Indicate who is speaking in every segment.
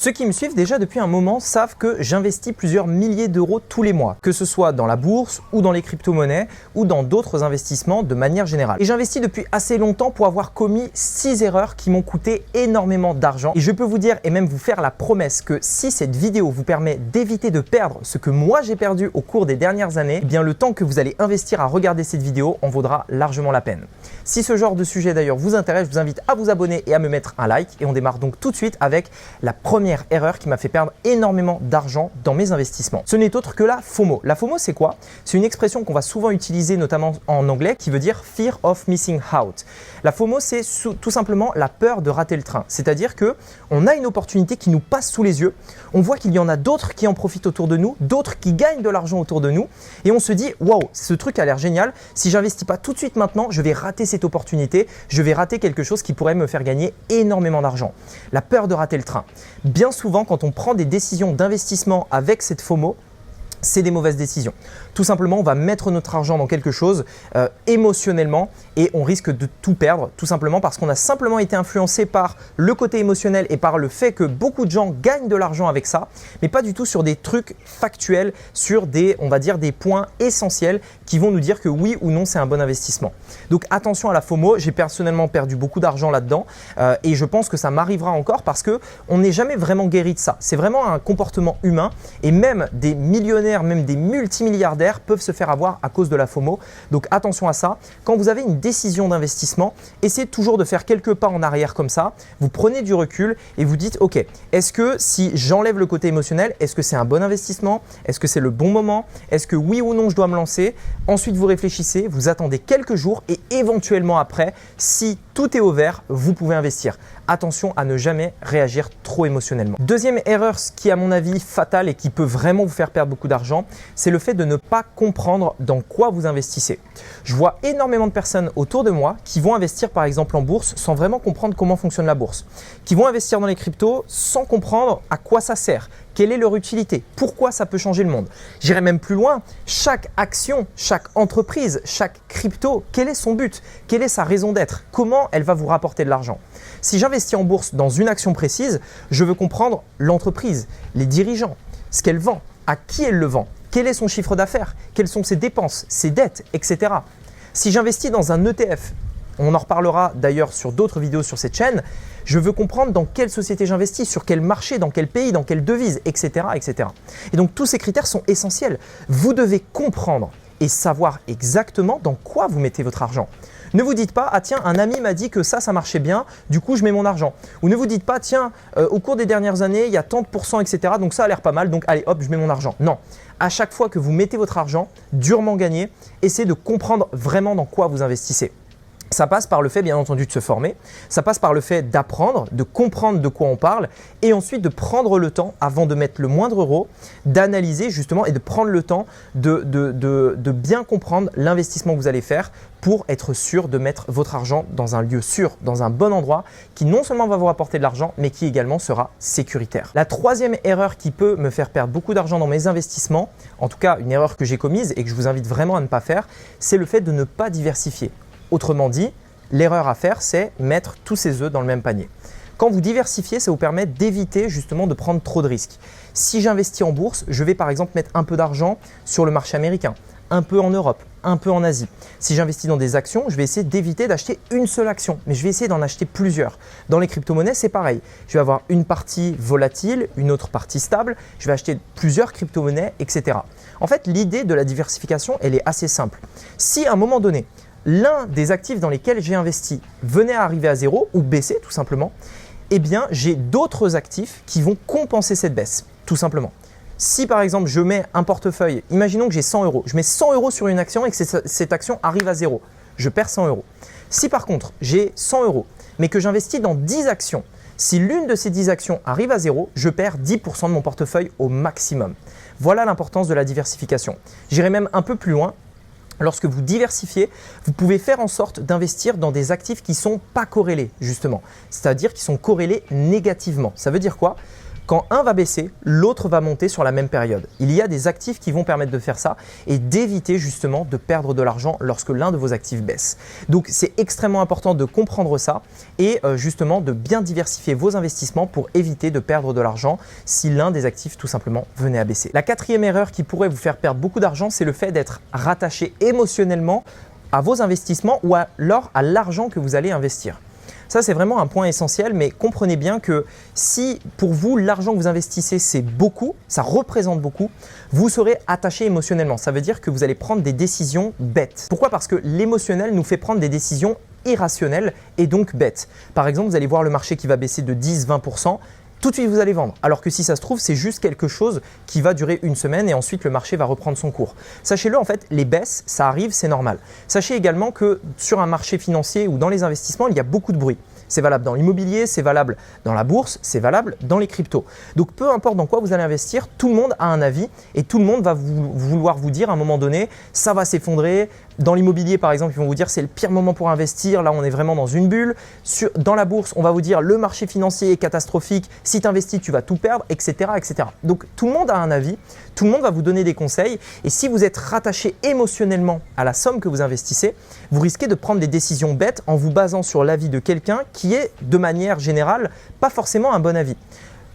Speaker 1: Ceux qui me suivent déjà depuis un moment savent que j'investis plusieurs milliers d'euros tous les mois, que ce soit dans la bourse ou dans les crypto-monnaies ou dans d'autres investissements de manière générale. Et j'investis depuis assez longtemps pour avoir commis 6 erreurs qui m'ont coûté énormément d'argent. Et je peux vous dire et même vous faire la promesse que si cette vidéo vous permet d'éviter de perdre ce que moi j'ai perdu au cours des dernières années, eh bien le temps que vous allez investir à regarder cette vidéo en vaudra largement la peine. Si ce genre de sujet d'ailleurs vous intéresse, je vous invite à vous abonner et à me mettre un like. Et on démarre donc tout de suite avec la première erreur qui m'a fait perdre énormément d'argent dans mes investissements. Ce n'est autre que la FOMO. La FOMO, c'est quoi? C'est une expression qu'on va souvent utiliser notamment en anglais qui veut dire Fear of Missing Out. La FOMO, c'est tout simplement la peur de rater le train. C'est-à-dire que on a une opportunité qui nous passe sous les yeux, on voit qu'il y en a d'autres qui en profitent autour de nous, d'autres qui gagnent de l'argent autour de nous et on se dit waouh, ce truc a l'air génial, si j'investis pas tout de suite maintenant, je vais rater cette opportunité, je vais rater quelque chose qui pourrait me faire gagner énormément d'argent. La peur de rater le train. Bien souvent, quand on prend des décisions d'investissement avec cette FOMO, c'est des mauvaises décisions. Tout simplement, on va mettre notre argent dans quelque chose émotionnellement et on risque de tout perdre, tout simplement parce qu'on a simplement été influencé par le côté émotionnel et par le fait que beaucoup de gens gagnent de l'argent avec ça, mais pas du tout sur des trucs factuels, sur des, on va dire, des points essentiels qui vont nous dire que oui ou non c'est un bon investissement. Donc attention à la FOMO, j'ai personnellement perdu beaucoup d'argent là-dedans et je pense que ça m'arrivera encore parce qu'on n'est jamais vraiment guéri de ça. C'est vraiment un comportement humain et même des millionnaires, même des multimilliardaires peuvent se faire avoir à cause de la FOMO. Donc attention à ça. Quand vous avez une décision d'investissement, essayez toujours de faire quelques pas en arrière comme ça. Vous prenez du recul et vous dites ok, est-ce que si j'enlève le côté émotionnel, est-ce que c'est un bon investissement? Est-ce que c'est le bon moment? Est-ce que oui ou non je dois me lancer? Ensuite vous réfléchissez, vous attendez quelques jours et éventuellement après, si tout est au vert, vous pouvez investir. Attention à ne jamais réagir trop émotionnellement. Deuxième erreur qui est à mon avis fatale et qui peut vraiment vous faire perdre beaucoup d'argent, c'est le fait de ne pas comprendre dans quoi vous investissez. Je vois énormément de personnes autour de moi qui vont investir par exemple en bourse sans vraiment comprendre comment fonctionne la bourse, qui vont investir dans les cryptos sans comprendre à quoi ça sert, quelle est leur utilité, pourquoi ça peut changer le monde. J'irai même plus loin, chaque action, chaque entreprise, chaque crypto, quel est son but, quelle est sa raison d'être, comment elle va vous rapporter de l'argent. Si j'investis en bourse dans une action précise, je veux comprendre l'entreprise, les dirigeants, ce qu'elle vend, à qui elle le vend, quel est son chiffre d'affaires, quelles sont ses dépenses, ses dettes, etc. Si j'investis dans un ETF, on en reparlera d'ailleurs sur d'autres vidéos sur cette chaîne, je veux comprendre dans quelle société j'investis, sur quel marché, dans quel pays, dans quelle devise, etc., etc. Et donc tous ces critères sont essentiels. Vous devez comprendre et savoir exactement dans quoi vous mettez votre argent. Ne vous dites pas « Ah tiens, un ami m'a dit que ça marchait bien, du coup je mets mon argent ». Ou ne vous dites pas « Tiens, au cours des dernières années, il y a tant de pourcents, etc. Donc ça a l'air pas mal, donc allez hop, je mets mon argent ». Non, à chaque fois que vous mettez votre argent, durement gagné, essayez de comprendre vraiment dans quoi vous investissez. Ça passe par le fait bien entendu de se former, ça passe par le fait d'apprendre, de comprendre de quoi on parle et ensuite de prendre le temps avant de mettre le moindre euro, d'analyser justement et de prendre le temps de bien comprendre l'investissement que vous allez faire pour être sûr de mettre votre argent dans un lieu sûr, dans un bon endroit qui non seulement va vous rapporter de l'argent mais qui également sera sécuritaire. La troisième erreur qui peut me faire perdre beaucoup d'argent dans mes investissements, en tout cas une erreur que j'ai commise et que je vous invite vraiment à ne pas faire, c'est le fait de ne pas diversifier. Autrement dit, l'erreur à faire, c'est mettre tous ses œufs dans le même panier. Quand vous diversifiez, ça vous permet d'éviter justement de prendre trop de risques. Si j'investis en bourse, je vais par exemple mettre un peu d'argent sur le marché américain, un peu en Europe, un peu en Asie. Si j'investis dans des actions, je vais essayer d'éviter d'acheter une seule action, mais je vais essayer d'en acheter plusieurs. Dans les crypto-monnaies, c'est pareil. Je vais avoir une partie volatile, une autre partie stable, je vais acheter plusieurs crypto-monnaies, etc. En fait, l'idée de la diversification, elle est assez simple. Si à un moment donné, l'un des actifs dans lesquels j'ai investi venait à arriver à zéro ou baisser tout simplement, eh bien j'ai d'autres actifs qui vont compenser cette baisse, tout simplement. Si par exemple je mets un portefeuille, imaginons que j'ai 100 euros, je mets 100 euros sur une action et que cette action arrive à zéro, je perds 100 euros. Si par contre j'ai 100 euros mais que j'investis dans 10 actions, si l'une de ces 10 actions arrive à zéro, je perds 10% de mon portefeuille au maximum. Voilà l'importance de la diversification. J'irai même un peu plus loin. Lorsque vous diversifiez, vous pouvez faire en sorte d'investir dans des actifs qui ne sont pas corrélés justement, c'est-à-dire qui sont corrélés négativement. Ça veut dire quoi? Quand un va baisser, l'autre va monter sur la même période. Il y a des actifs qui vont permettre de faire ça et d'éviter justement de perdre de l'argent lorsque l'un de vos actifs baisse. Donc c'est extrêmement important de comprendre ça et justement de bien diversifier vos investissements pour éviter de perdre de l'argent si l'un des actifs tout simplement venait à baisser. La quatrième erreur qui pourrait vous faire perdre beaucoup d'argent, c'est le fait d'être rattaché émotionnellement à vos investissements ou alors à l'argent que vous allez investir. Ça, c'est vraiment un point essentiel, mais comprenez bien que si pour vous, l'argent que vous investissez, c'est beaucoup, ça représente beaucoup, vous serez attaché émotionnellement. Ça veut dire que vous allez prendre des décisions bêtes. Pourquoi? Parce que l'émotionnel nous fait prendre des décisions irrationnelles et donc bêtes. Par exemple, vous allez voir le marché qui va baisser de 10-20%. Tout de suite, vous allez vendre. Alors que si ça se trouve, c'est juste quelque chose qui va durer une semaine et ensuite le marché va reprendre son cours. Sachez-le, en fait, les baisses, ça arrive, c'est normal. Sachez également que sur un marché financier ou dans les investissements, il y a beaucoup de bruit. C'est valable dans l'immobilier, c'est valable dans la bourse, c'est valable dans les cryptos. Donc peu importe dans quoi vous allez investir, tout le monde a un avis et tout le monde va vouloir vous dire à un moment donné, ça va s'effondrer. Dans l'immobilier par exemple, ils vont vous dire c'est le pire moment pour investir, là on est vraiment dans une bulle. Dans la bourse, on va vous dire le marché financier est catastrophique, si tu investis tu vas tout perdre, etc., etc. Donc tout le monde a un avis, tout le monde va vous donner des conseils et si vous êtes rattaché émotionnellement à la somme que vous investissez, vous risquez de prendre des décisions bêtes en vous basant sur l'avis de quelqu'un qui est de manière générale pas forcément un bon avis.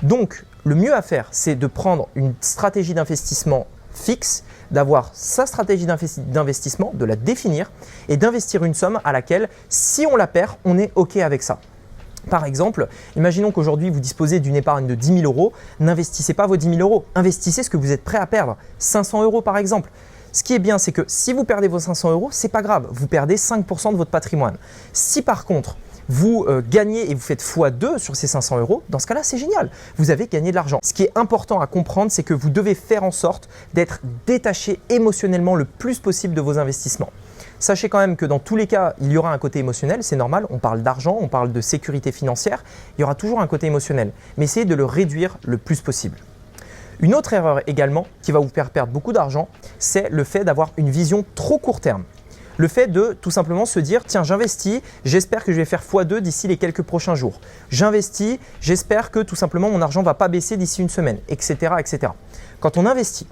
Speaker 1: Donc le mieux à faire, c'est de prendre une stratégie d'investissement fixe, d'avoir sa stratégie d'investissement, de la définir et d'investir une somme à laquelle, si on la perd, on est OK avec ça. Par exemple, imaginons qu'aujourd'hui vous disposez d'une épargne de 10 000 euros, n'investissez pas vos 10 000 euros, investissez ce que vous êtes prêt à perdre, 500 euros par exemple. Ce qui est bien, c'est que si vous perdez vos 500 euros, c'est pas grave, vous perdez 5% de votre patrimoine. Si par contre, vous gagnez et vous faites x2 sur ces 500 euros, dans ce cas-là, c'est génial. Vous avez gagné de l'argent. Ce qui est important à comprendre, c'est que vous devez faire en sorte d'être détaché émotionnellement le plus possible de vos investissements. Sachez quand même que dans tous les cas, il y aura un côté émotionnel, c'est normal, on parle d'argent, on parle de sécurité financière, il y aura toujours un côté émotionnel, mais essayez de le réduire le plus possible. Une autre erreur également qui va vous faire perdre beaucoup d'argent, c'est le fait d'avoir une vision trop court terme. Le fait de tout simplement se dire tiens j'investis, j'espère que je vais faire x2 d'ici les quelques prochains jours. J'investis, j'espère que tout simplement mon argent ne va pas baisser d'ici une semaine, etc., etc. Quand on investit,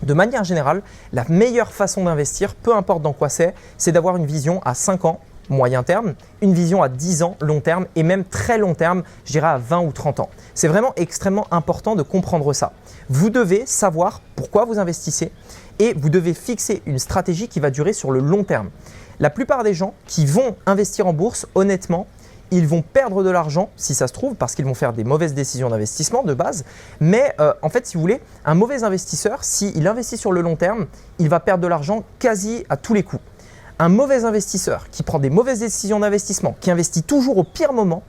Speaker 1: de manière générale, la meilleure façon d'investir, peu importe dans quoi c'est d'avoir une vision à 5 ans, moyen terme, une vision à 10 ans, long terme et même très long terme, je dirais à 20 ou 30 ans. C'est vraiment extrêmement important de comprendre ça. Vous devez savoir pourquoi vous investissez et vous devez fixer une stratégie qui va durer sur le long terme. La plupart des gens qui vont investir en bourse, honnêtement, ils vont perdre de l'argent si ça se trouve parce qu'ils vont faire des mauvaises décisions d'investissement de base. Mais en fait, si vous voulez, un mauvais investisseur, s'il investit sur le long terme, il va perdre de l'argent quasi à tous les coups. Un mauvais investisseur qui prend des mauvaises décisions d'investissement, qui investit toujours au pire moment,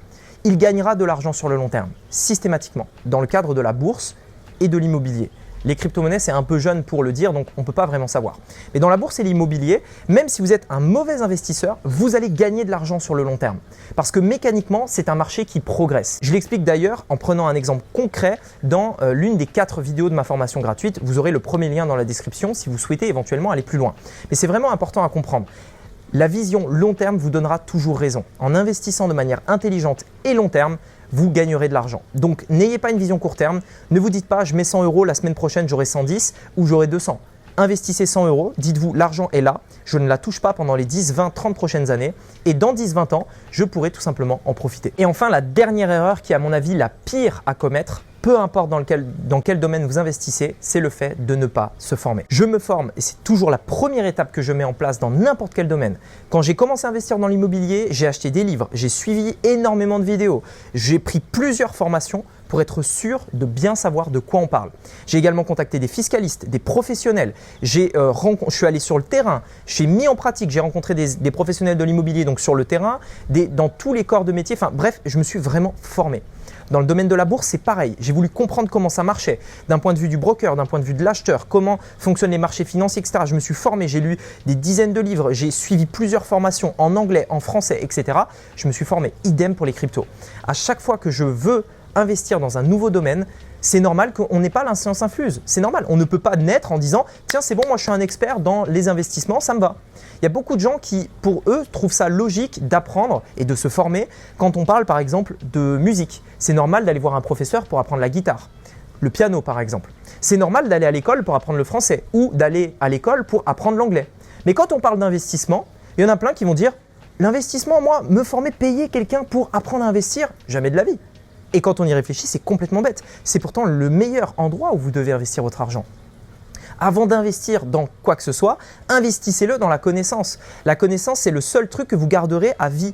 Speaker 1: il gagnera de l'argent sur le long terme, systématiquement, dans le cadre de la bourse et de l'immobilier. Les crypto-monnaies, c'est un peu jeune pour le dire, donc on ne peut pas vraiment savoir. Mais dans la bourse et l'immobilier, même si vous êtes un mauvais investisseur, vous allez gagner de l'argent sur le long terme. Parce que mécaniquement, c'est un marché qui progresse. Je l'explique d'ailleurs en prenant un exemple concret dans l'une des 4 vidéos de ma formation gratuite. Vous aurez le premier lien dans la description si vous souhaitez éventuellement aller plus loin. Mais c'est vraiment important à comprendre. La vision long terme vous donnera toujours raison. En investissant de manière intelligente et long terme, vous gagnerez de l'argent. Donc n'ayez pas une vision court terme. Ne vous dites pas je mets 100 euros, la semaine prochaine j'aurai 110 ou j'aurai 200. Investissez 100 euros, dites-vous l'argent est là, je ne la touche pas pendant les 10, 20, 30 prochaines années et dans 10, 20 ans, je pourrai tout simplement en profiter. Et enfin, la dernière erreur qui est à mon avis la pire à commettre, peu importe dans quel domaine vous investissez, c'est le fait de ne pas se former. Je me forme et c'est toujours la première étape que je mets en place dans n'importe quel domaine. Quand j'ai commencé à investir dans l'immobilier, j'ai acheté des livres, j'ai suivi énormément de vidéos, j'ai pris plusieurs formations pour être sûr de bien savoir de quoi on parle. J'ai également contacté des fiscalistes, des professionnels, je suis allé sur le terrain, j'ai mis en pratique, j'ai rencontré des professionnels de l'immobilier donc sur le terrain, dans tous les corps de métier, enfin bref, je me suis vraiment formé. Dans le domaine de la bourse, c'est pareil. J'ai voulu comprendre comment ça marchait, d'un point de vue du broker, d'un point de vue de l'acheteur, comment fonctionnent les marchés financiers, etc. Je me suis formé, j'ai lu des dizaines de livres, j'ai suivi plusieurs formations en anglais, en français, etc. Je me suis formé. Idem pour les cryptos. À chaque fois que je veux investir dans un nouveau domaine, c'est normal qu'on n'ait pas la science infuse. C'est normal. On ne peut pas naître en disant « Tiens, c'est bon, moi je suis un expert dans les investissements, ça me va ». Il y a beaucoup de gens qui, pour eux, trouvent ça logique d'apprendre et de se former quand on parle par exemple de musique. C'est normal d'aller voir un professeur pour apprendre la guitare, le piano par exemple. C'est normal d'aller à l'école pour apprendre le français ou d'aller à l'école pour apprendre l'anglais. Mais quand on parle d'investissement, il y en a plein qui vont dire « L'investissement, moi, me former, payer quelqu'un pour apprendre à investir, jamais de la vie ». Et quand on y réfléchit, c'est complètement bête. C'est pourtant le meilleur endroit où vous devez investir votre argent. Avant d'investir dans quoi que ce soit, investissez-le dans la connaissance. La connaissance, c'est le seul truc que vous garderez à vie.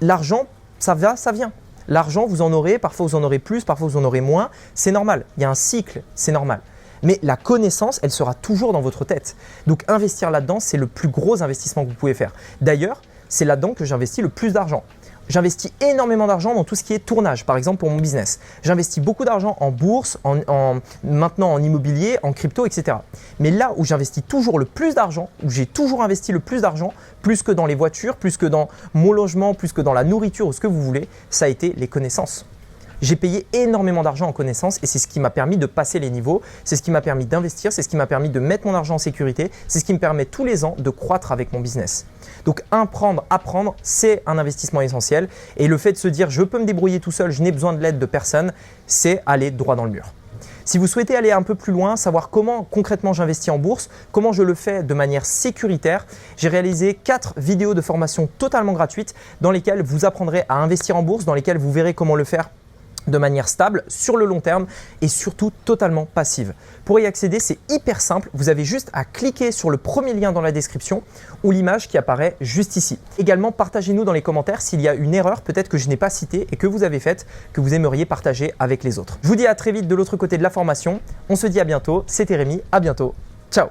Speaker 1: L'argent, ça va, ça vient. L'argent, vous en aurez, parfois vous en aurez plus, parfois vous en aurez moins. C'est normal, il y a un cycle, c'est normal. Mais la connaissance, elle sera toujours dans votre tête. Donc investir là-dedans, c'est le plus gros investissement que vous pouvez faire. D'ailleurs, c'est là-dedans que j'investis le plus d'argent. J'investis énormément d'argent dans tout ce qui est tournage, par exemple pour mon business. J'investis beaucoup d'argent en bourse, maintenant en immobilier, en crypto, etc. Mais là où j'investis toujours le plus d'argent, où j'ai toujours investi le plus d'argent, plus que dans les voitures, plus que dans mon logement, plus que dans la nourriture ou ce que vous voulez, ça a été les connaissances. J'ai payé énormément d'argent en connaissances et c'est ce qui m'a permis de passer les niveaux, c'est ce qui m'a permis d'investir, c'est ce qui m'a permis de mettre mon argent en sécurité, c'est ce qui me permet tous les ans de croître avec mon business. Donc apprendre, c'est un investissement essentiel et le fait de se dire je peux me débrouiller tout seul, je n'ai besoin de l'aide de personne, c'est aller droit dans le mur. Si vous souhaitez aller un peu plus loin, savoir comment concrètement j'investis en bourse, comment je le fais de manière sécuritaire, j'ai réalisé 4 vidéos de formation totalement gratuites dans lesquelles vous apprendrez à investir en bourse, dans lesquelles vous verrez comment le faire de manière stable, sur le long terme et surtout totalement passive. Pour y accéder, c'est hyper simple. Vous avez juste à cliquer sur le premier lien dans la description ou l'image qui apparaît juste ici. Également, partagez-nous dans les commentaires s'il y a une erreur peut-être que je n'ai pas citée et que vous avez faite, que vous aimeriez partager avec les autres. Je vous dis à très vite de l'autre côté de la formation. On se dit à bientôt. C'était Rémi. À bientôt. Ciao.